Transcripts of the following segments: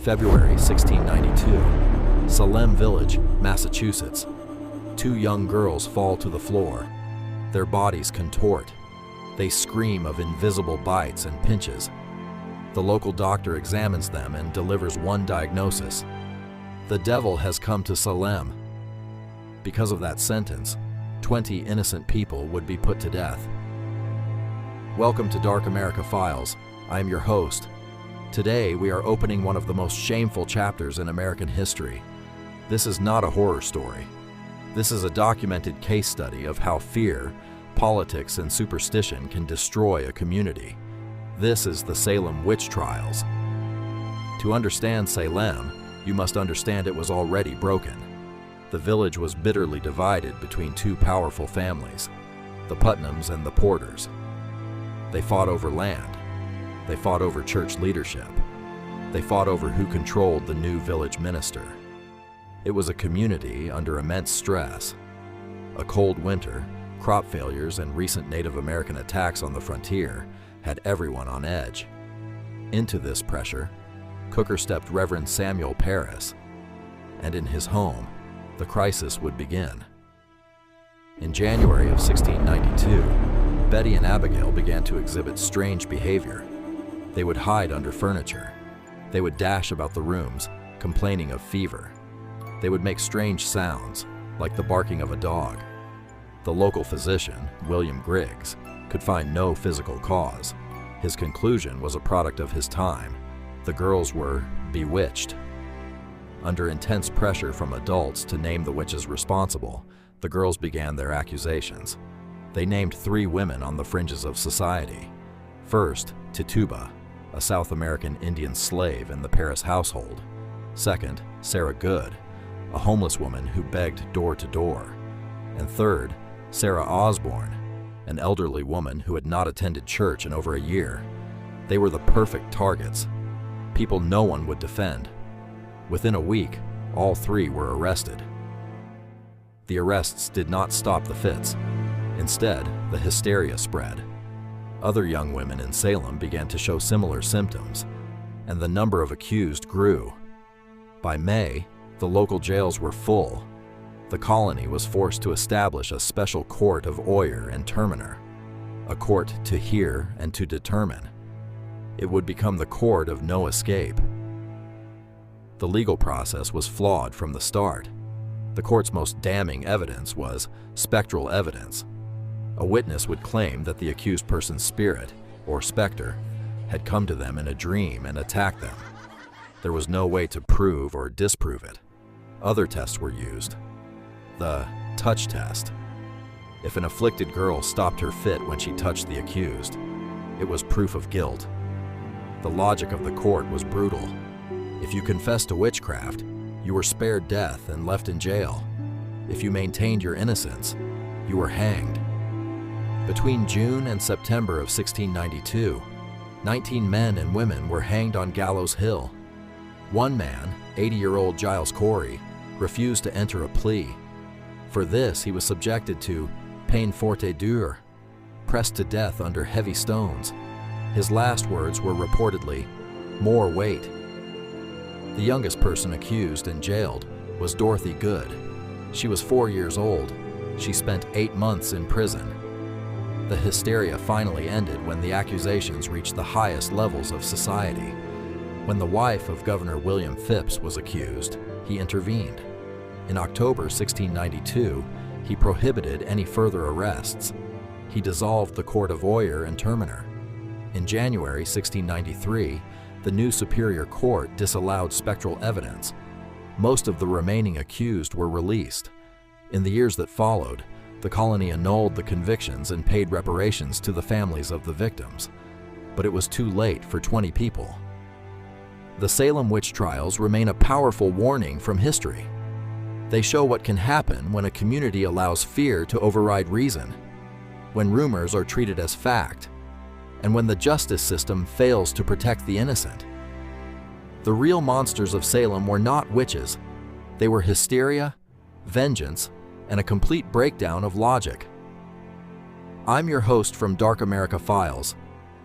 February 1692, Salem Village, Massachusetts. Two young girls fall to the floor. Their bodies contort. They scream of invisible bites and pinches. The local doctor examines them and delivers one diagnosis: the devil has come to Salem. Because of that sentence, 20 innocent people would be put to death. Welcome to Dark America Files. I am your host. Today we are opening one of the most shameful chapters in American history. This is not a horror story. This is a documented case study of how fear, politics, and superstition can destroy a community. This is the Salem Witch Trials. To understand Salem, you must understand it was already broken. The village was bitterly divided between two powerful families, the Putnams and the Porters. They fought over land. They fought over church leadership. They fought over who controlled the new village minister. It was a community under immense stress. A cold winter, crop failures, and recent Native American attacks on the frontier had everyone on edge. Into this pressure, Cooker stepped Reverend Samuel Parris, and in his home, the crisis would begin. In January of 1692, Betty and Abigail began to exhibit strange behavior. They would hide under furniture. They would dash about the rooms, complaining of fever. They would make strange sounds, like the barking of a dog. The local physician, William Griggs, could find no physical cause. His conclusion was a product of his time. The girls were bewitched. Under intense pressure from adults to name the witches responsible, the girls began their accusations. They named 3 women on the fringes of society. First, Tituba, a South American Indian slave in the Parris household. Second, Sarah Good, a homeless woman who begged door to door. And third, Sarah Osborne, an elderly woman who had not attended church in over a year. They were the perfect targets, people no one would defend. Within a week, all 3 were arrested. The arrests did not stop the fits. Instead, the hysteria spread. Other young women in Salem began to show similar symptoms, and the number of accused grew. By May, the local jails were full. The colony was forced to establish a special court of oyer and terminer, a court to hear and to determine. It would become the court of no escape. The legal process was flawed from the start. The court's most damning evidence was spectral evidence. A witness would claim that the accused person's spirit, or specter, had come to them in a dream and attacked them. There was no way to prove or disprove it. Other tests were used. The touch test. If an afflicted girl stopped her fit when she touched the accused, it was proof of guilt. The logic of the court was brutal. If you confessed to witchcraft, you were spared death and left in jail. If you maintained your innocence, you were hanged. Between June and September of 1692, 19 men and women were hanged on Gallows Hill. One man, 80-year-old Giles Corey, refused to enter a plea. For this, he was subjected to peine forte dure, pressed to death under heavy stones. His last words were reportedly, "More weight." The youngest person accused and jailed was Dorothy Good. She was 4 years old. She spent 8 months in prison. The hysteria finally ended when the accusations reached the highest levels of society. When the wife of Governor William Phipps was accused, he intervened. In October 1692, he prohibited any further arrests. He dissolved the court of oyer and terminer. In January 1693, the new Superior Court disallowed spectral evidence. Most of the remaining accused were released. In the years that followed, the colony annulled the convictions and paid reparations to the families of the victims. But it was too late for 20 people. The Salem Witch Trials remain a powerful warning from history. They show what can happen when a community allows fear to override reason, when rumors are treated as fact, and when the justice system fails to protect the innocent. The real monsters of Salem were not witches. They were hysteria, vengeance, and a complete breakdown of logic. I'm your host from Dark America Files.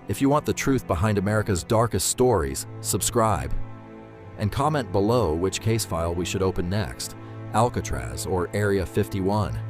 If you want the truth behind America's darkest stories, subscribe. And comment below which case file we should open next, Alcatraz or Area 51.